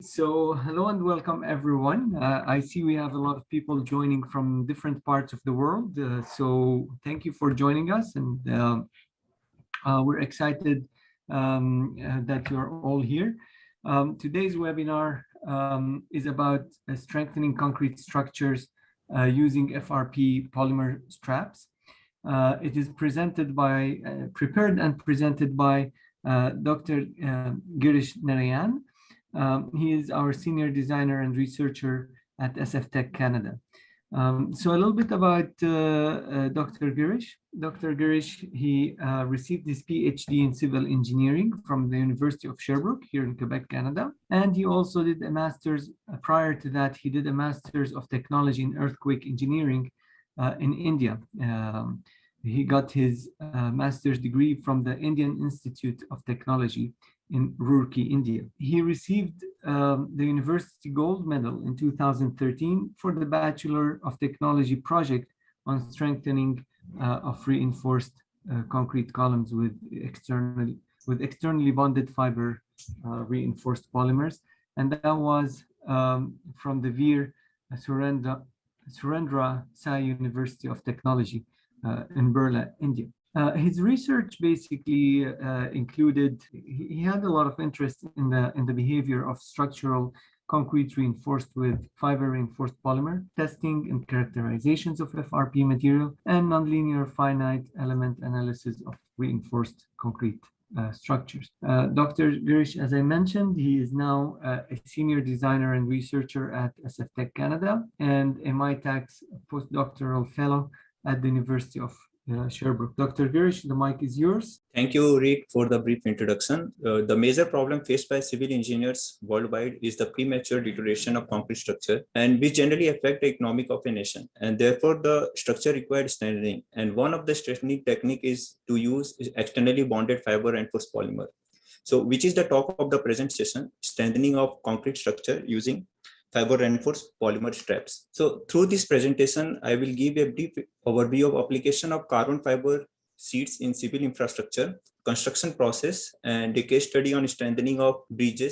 So hello and welcome everyone. I see we have a lot of people joining from different parts of the world. So thank you for joining us, and we're excited that you're all here. Today's webinar is about strengthening concrete structures using FRP polymer straps. It is prepared and presented by Dr. Girish Narayan. He is our senior designer and researcher at SFT Canada. So a little bit about Dr. Girish. Dr. Girish, he received his PhD in civil engineering from the University of Sherbrooke here in Quebec, Canada. And he also did a master's, prior to that, he did a master's of technology in earthquake engineering in India. He got his master's degree from the Indian Institute of Technology in Roorkee, India. He received the University Gold Medal in 2013 for the Bachelor of Technology project on strengthening of reinforced concrete columns with externally bonded fiber reinforced polymers. And that was from the Veer Surendra Sai University of Technology in Burla, India. His research basically included, he had a lot of interest in the behavior of structural concrete reinforced with fiber reinforced polymer, testing and characterizations of FRP material, and nonlinear finite element analysis of reinforced concrete structures. Dr. Girish, as I mentioned, he is now a senior designer and researcher at SFT Canada and a MITAX postdoctoral fellow at the University of Sherbrooke. Dr. Girish, the mic is yours. Thank you, Rick, for the brief introduction. The major problem faced by civil engineers worldwide is the premature deterioration of concrete structure, and which generally affect the economic of a nation. And therefore, the structure required strengthening. And one of the strengthening technique is to use externally bonded fiber reinforced polymer. So, which is the talk of the present session, strengthening of concrete structure using fiber reinforced polymer straps. So through this presentation, I will give a brief overview of application of carbon fiber sheets in civil infrastructure, construction process, and a case study on strengthening of bridge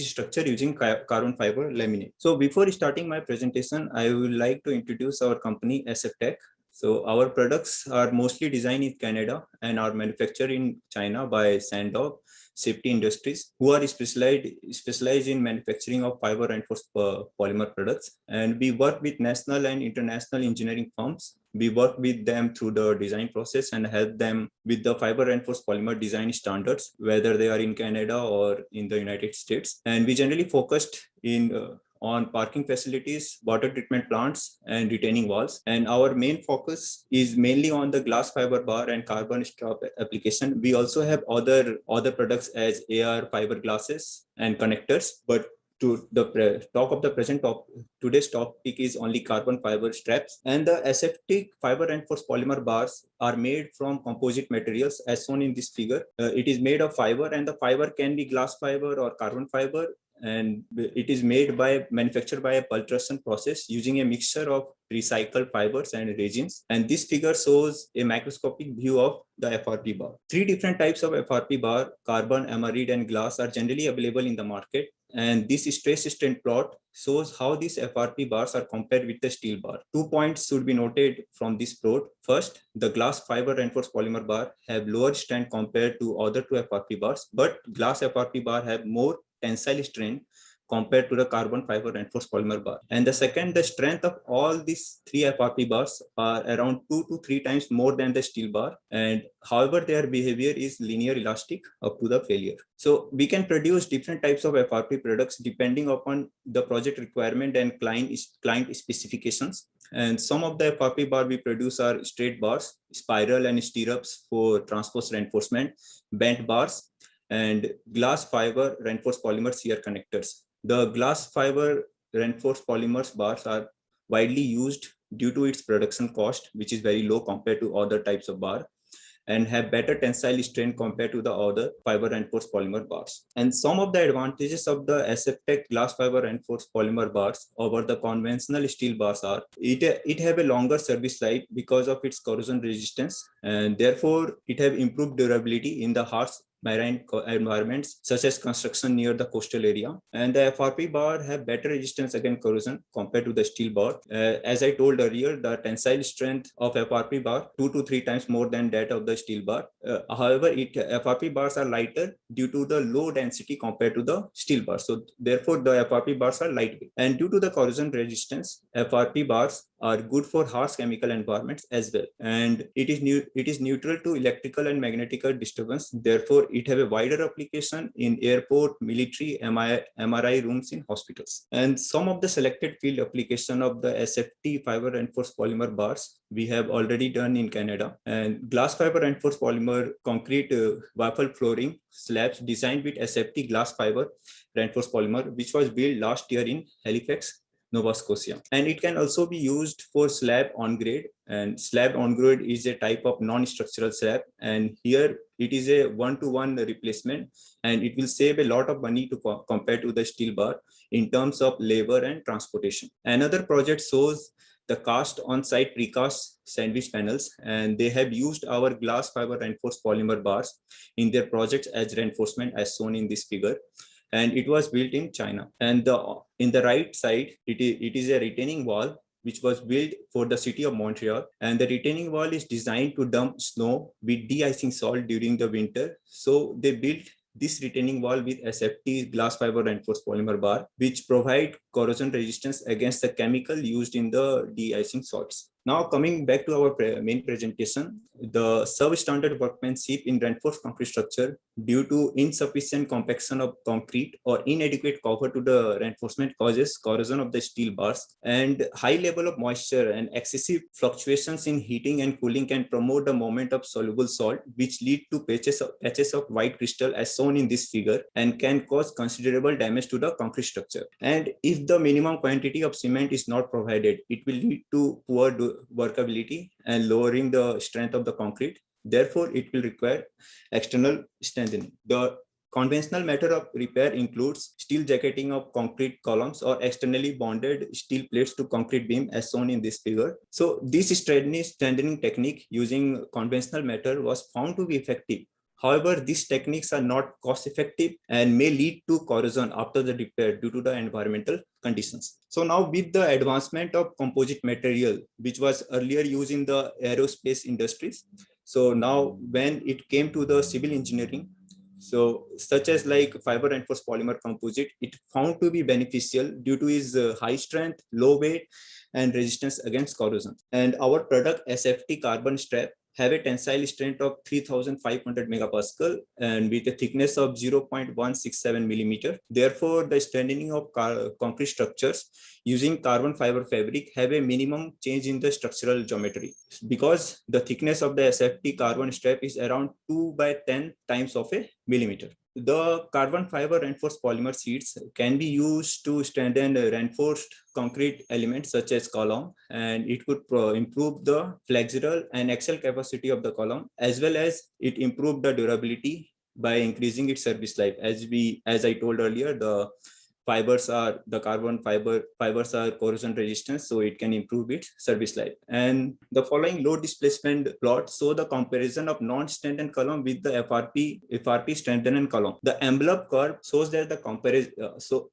structure using carbon fiber laminate. So before starting my presentation, I would like to introduce our company SFTech. So our products are mostly designed in Canada and are manufactured in China by Sandog Safety Industries, who are specialized in manufacturing of fiber reinforced polymer products. And we work with national and international engineering firms. We work with them through the design process and help them with the fiber reinforced polymer design standards, whether they are in Canada or in the United States. And we generally focused on parking facilities, water treatment plants, and retaining walls. And our main focus is mainly on the glass fiber bar and carbon strap application. We also have other products as AR fiberglasses and connectors, but to the talk of the today's topic is only carbon fiber straps. And the aseptic fiber reinforced polymer bars are made from composite materials as shown in this figure. It is made of fiber, and the fiber can be glass fiber or carbon fiber. And it is manufactured by a pultrusion process using a mixture of recycled fibers and resins. And this figure shows a microscopic view of the FRP bar. Three different types of FRP bar, carbon, emerald, and glass, are generally available in the market. And this stress strain plot shows how these FRP bars are compared with the steel bar. 2 points should be noted from this plot. First, the glass fiber reinforced polymer bar have lower strength compared to other two FRP bars, but glass FRP bar have more tensile strength compared to the carbon fiber reinforced polymer bar. And the second, the strength of all these three FRP bars are around 2 to 3 times more than the steel bar. And however, their behavior is linear elastic up to the failure. So we can produce different types of FRP products depending upon the project requirement and client specifications. And some of the FRP bar we produce are straight bars, spiral and stirrups for transverse reinforcement, bent bars, and glass fiber reinforced polymer shear connectors. The glass fiber reinforced polymers bars are widely used due to its production cost, which is very low compared to other types of bar, and have better tensile strength compared to the other fiber reinforced polymer bars. And some of the advantages of the SFTech glass fiber reinforced polymer bars over the conventional steel bars are it have a longer service life because of its corrosion resistance, and therefore it have improved durability in the harsh marine environments such as construction near the coastal area. And the FRP bar have better resistance against corrosion compared to the steel bar. As I told earlier, the tensile strength of FRP bar 2 to 3 times more than that of the steel bar. However, FRP bars are lighter due to the low density compared to the steel bar. So therefore, the FRP bars are lightweight. And due to the corrosion resistance, FRP bars are good for harsh chemical environments as well. And it is neutral to electrical and magnetic disturbance. Therefore, it have a wider application in airport, military, MRI rooms in hospitals. And some of the selected field application of the SFT fiber reinforced polymer bars we have already done in Canada. And glass fiber reinforced polymer concrete waffle flooring slabs designed with SFT glass fiber reinforced polymer, which was built last year in Halifax, Nova Scotia. And it can also be used for slab on grade. And slab on grade is a type of non-structural slab. And here it is a one-to-one replacement, and it will save a lot of money to compare to the steel bar in terms of labor and transportation. Another project shows the cast on-site precast sandwich panels, and they have used our glass fiber reinforced polymer bars in their projects as reinforcement as shown in this figure. And it was built in China. And in the right side, it is a retaining wall which was built for the city of Montreal. And the retaining wall is designed to dump snow with de-icing salt during the winter. So they built this retaining wall with SFT glass fiber reinforced polymer bar, which provide corrosion resistance against the chemical used in the de-icing salts. Now coming back to our main presentation, the substandard workmanship in reinforced concrete structure due to insufficient compaction of concrete or inadequate cover to the reinforcement causes corrosion of the steel bars, and high level of moisture and excessive fluctuations in heating and cooling can promote the movement of soluble salt, which lead to patches of white crystal as shown in this figure and can cause considerable damage to the concrete structure. And if the minimum quantity of cement is not provided, it will lead to poor workability and lowering the strength of the concrete. Therefore, it will require external strengthening. The conventional method of repair includes steel jacketing of concrete columns or externally bonded steel plates to concrete beam as shown in this figure. So this strengthening technique using conventional method was found to be effective. However, these techniques are not cost effective and may lead to corrosion after the repair due to the environmental conditions. So now with the advancement of composite material, which was earlier used in the aerospace industries, so now when it came to the civil engineering, so such as like fiber reinforced polymer composite, it found to be beneficial due to its high strength, low weight, and resistance against corrosion. And our product SFT CarbonStrap have a tensile strength of 3,500 megapascal and with a thickness of 0.167 millimeter. Therefore, the strengthening of concrete structures using carbon fiber fabric have a minimum change in the structural geometry, because the thickness of the SFT CarbonStrap is around 2 by 10 times of a millimeter. The carbon fiber reinforced polymer sheets can be used to strengthen reinforced concrete elements such as column, and it could improve the flexural and axial capacity of the column, as well as it improve the durability by increasing its service life. As I told earlier, the carbon fibers are corrosion resistant, so it can improve its service life. And the following load displacement plot show the comparison of non-strengthened column with the FRP strengthened column. The envelope curve shows that the comparison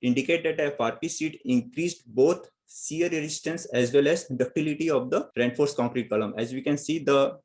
indicate that the FRP sheet increased both shear resistance as well as ductility of the reinforced concrete column. As we can see, the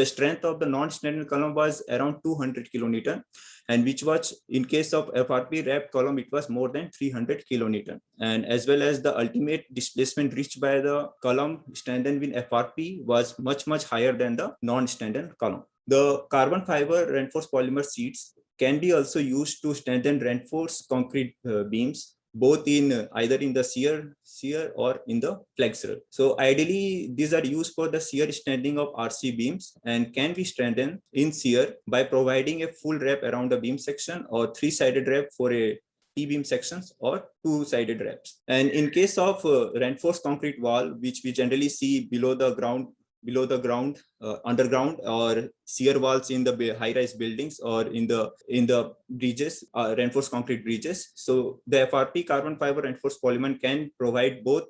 strength of the non-strengthened column was around 200 kilonewton, and which was in case of FRP wrapped column, it was more than 300 kilonewton. And as well as the ultimate displacement reached by the column strengthened with FRP was much higher than the non-strengthened column. The carbon fiber reinforced polymer sheets can be also used to strengthen reinforced concrete beams, both in either in the shear or in the flexural. So ideally, these are used for the shear strengthening of RC beams and can be strengthened in shear by providing a full wrap around the beam section or three-sided wrap for a T-beam sections or two-sided wraps. And in case of reinforced concrete wall, which we generally see below the ground, underground, or shear walls in the high-rise buildings or in the bridges, reinforced concrete bridges. So the FRP carbon fiber reinforced polymer can provide both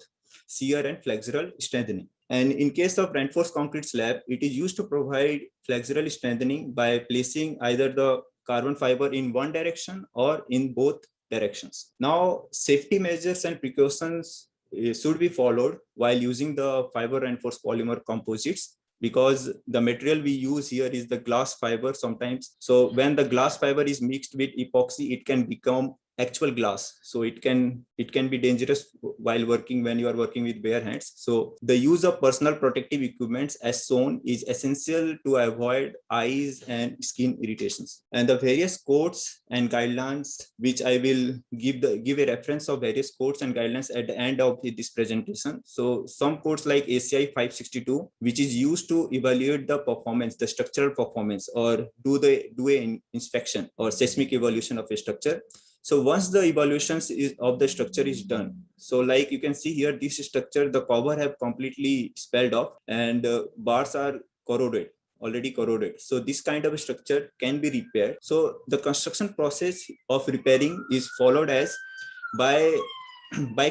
shear and flexural strengthening. And in case of reinforced concrete slab, it is used to provide flexural strengthening by placing either the carbon fiber in one direction or in both directions. Now, safety measures and precautions should be followed while using the fiber reinforced polymer composites, because the material we use here is the glass fiber sometimes. So when the glass fiber is mixed with epoxy, it can become actual glass, so it can be dangerous while working, when you are working with bare hands. So the use of personal protective equipments as shown is essential to avoid eyes and skin irritations. And the various codes and guidelines, which I will give a reference of various codes and guidelines at the end of this presentation. So some codes like ACI 562, which is used to evaluate the performance, the structural performance, or do an inspection or seismic evaluation of a structure. So once the evaluations of the structure is done, so like you can see here, this structure, the cover have completely spelled off, and bars are already corroded. So this kind of structure can be repaired. So the construction process of repairing is followed as by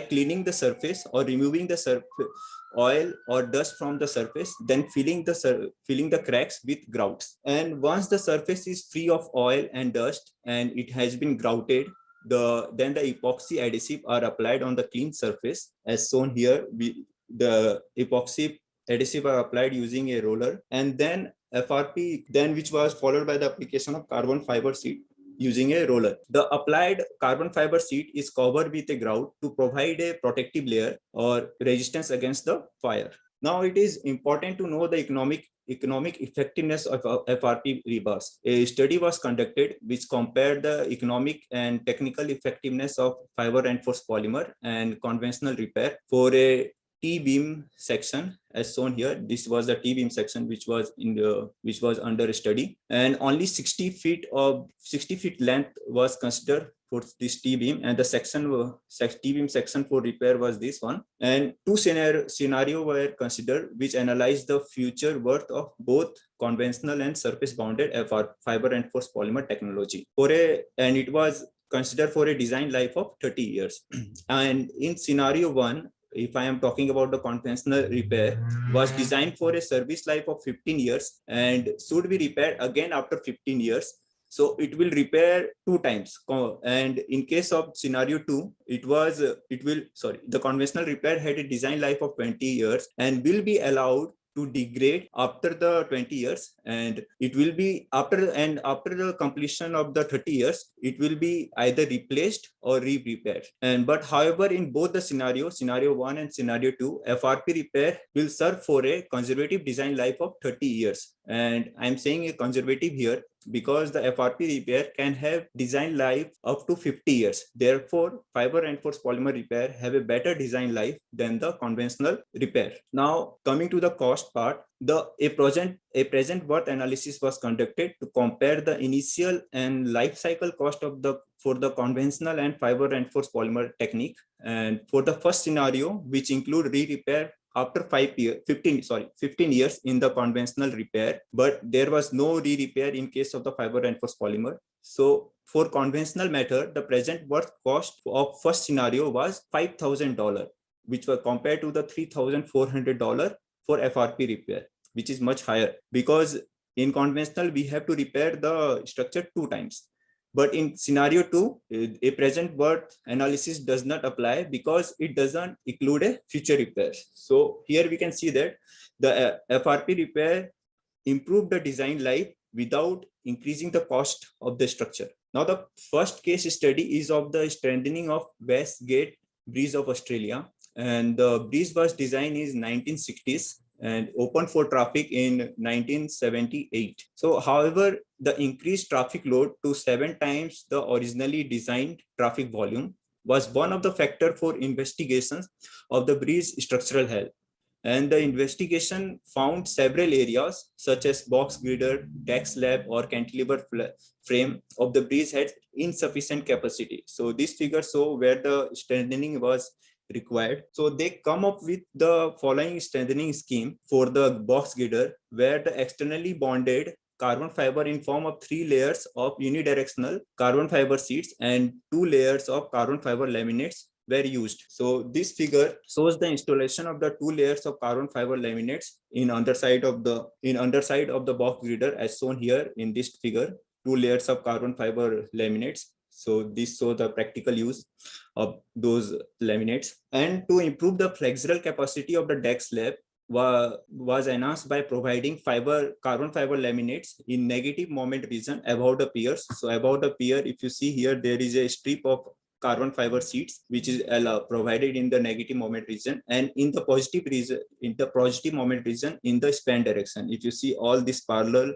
cleaning the surface or removing the oil or dust from the surface, then filling the cracks with grouts. And once the surface is free of oil and dust and it has been grouted, then the epoxy adhesive are applied on the clean surface as shown here. The epoxy adhesive are applied using a roller, and then FRP, then which was followed by the application of carbon fiber sheet using a roller. The applied carbon fiber sheet is covered with a grout to provide a protective layer or resistance against the fire. Now it is important to know the economic effectiveness of FRP rebars. A study was conducted which compared the economic and technical effectiveness of fiber reinforced polymer and conventional repair for a T-beam section as shown here. This was the T-beam section which was under study, and only 60 feet length was considered for this T-beam, and the T-beam section for repair was this one. And two scenario were considered which analyzed the future worth of both conventional and surface bounded fiber reinforced polymer technology and it was considered for a design life of 30 years. And in scenario 1, if I am talking about the conventional repair, was designed for a service life of 15 years and should be repaired again after 15 years. So it will repair 2 times. And in case of scenario 2, the conventional repair had a design life of 20 years and will be allowed to degrade after the 20 years, and it will be after the completion of the 30 years, it will be either replaced or repaired. But however, in both the scenario 1 and scenario 2, FRP repair will serve for a conservative design life of 30 years. And I'm saying a conservative here because the FRP repair can have design life up to 50 years. Therefore, fiber reinforced polymer repair have a better design life than the conventional repair. Now, coming to the cost part, a present worth analysis was conducted to compare the initial and life cycle cost for the conventional and fiber reinforced polymer technique. And for the first scenario, which include re-repair after 15 years in the conventional repair, but there was no re-repair in case of the fiber reinforced polymer. So for conventional method, the present worth cost of first scenario was $5,000, which were compared to the $3,400 for FRP repair, which is much higher, because in conventional we have to repair the structure 2 times. But in scenario 2, a present worth analysis does not apply because it doesn't include a future repair. So here we can see that the FRP repair improved the design life without increasing the cost of the structure. Now the first case study is of the strengthening of Westgate Bridge of Australia, and the bridge was designed in 1960s and opened for traffic in 1978. So however, the increased traffic load to 7 times the originally designed traffic volume was one of the factors for investigations of the bridge structural health. And the investigation found several areas such as box girder, deck slab or cantilever frame of the bridge had insufficient capacity. So this figure shows where the strengthening was required. So they come up with the following strengthening scheme for the box girder, where the externally bonded carbon fiber in form of 3 layers of unidirectional carbon fiber sheets and 2 layers of carbon fiber laminates were used. So this figure shows the installation of the 2 layers of carbon fiber laminates in underside of the box girder as shown here in this figure. two layers of carbon fiber laminates. So this shows the practical use of those laminates. And to improve the flexural capacity of the deck slab was enhanced by providing carbon fiber laminates in negative moment region above the piers. So above the pier, if you see here, there is a strip of carbon fiber sheets which is provided in the negative moment region, and in the positive moment region in the span direction. If you see all these parallel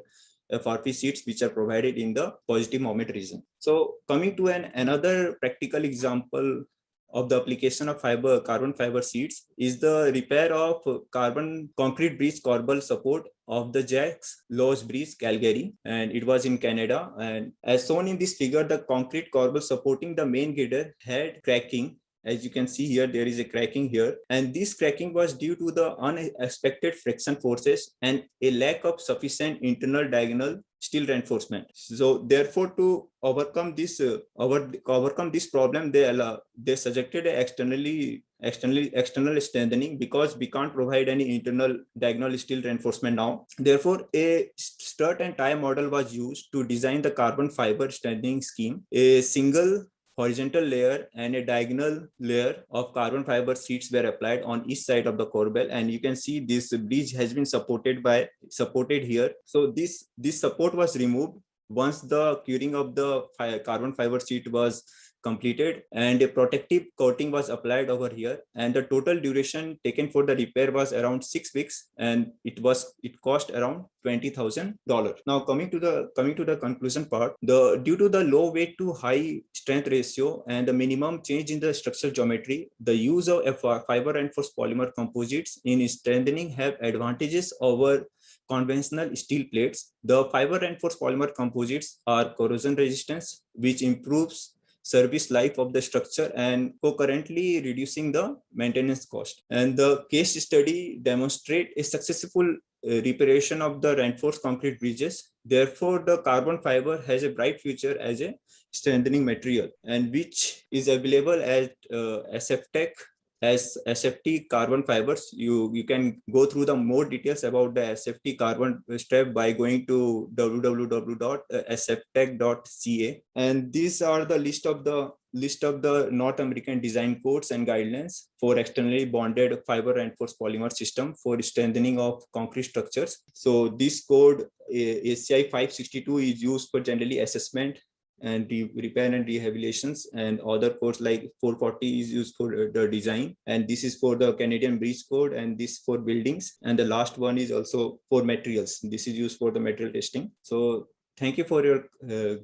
FRP sheets which are provided in the positive moment region. So coming to another practical example of the application of carbon fiber sheets is the repair of carbon concrete bridge corbel support of the Jacques Loge Bridge, Calgary, and it was in Canada. And as shown in this figure, the concrete corbel supporting the main girder had cracking. As you can see here, there is a cracking here, and this cracking was due to the unexpected friction forces and a lack of sufficient internal diagonal steel reinforcement. So therefore, to overcome this problem, they suggested external strengthening, because we can't provide any internal diagonal steel reinforcement now. Therefore, a strut and tie model was used to design the carbon fiber strengthening scheme. A single horizontal layer and a diagonal layer of carbon fiber sheets were applied on each side of the corbel, and you can see this bridge has been supported here. So this support was removed once the curing of the carbon fiber sheet was completed, and a protective coating was applied over here, and the total duration taken for the repair was around 6 weeks, and it cost around $20,000. Now coming to the conclusion part, due to the low weight to high strength ratio and the minimum change in the structural geometry, the use of fiber reinforced polymer composites in strengthening have advantages over conventional steel plates. The fiber reinforced polymer composites are corrosion resistant, which improves service life of the structure and concurrently reducing the maintenance cost. And the case study demonstrate a successful reparation of the reinforced concrete bridges. Therefore, the carbon fiber has a bright future as a strengthening material, and which is available at SFT as SFT carbon fibers. You can go through the more details about the SFT carbon strap by going to www.sftech.ca. And these are the list of the North American design codes and guidelines for externally bonded fiber reinforced polymer system for strengthening of concrete structures. So this code ACI 562 is used for generally assessment and repair and rehabilitations, and other codes like 440 is used for the design, and this is for the Canadian Bridge Code, and this for buildings, and the last one is also for materials. This is used for the material testing. So thank you for your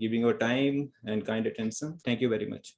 giving your time and kind attention. Thank you very much.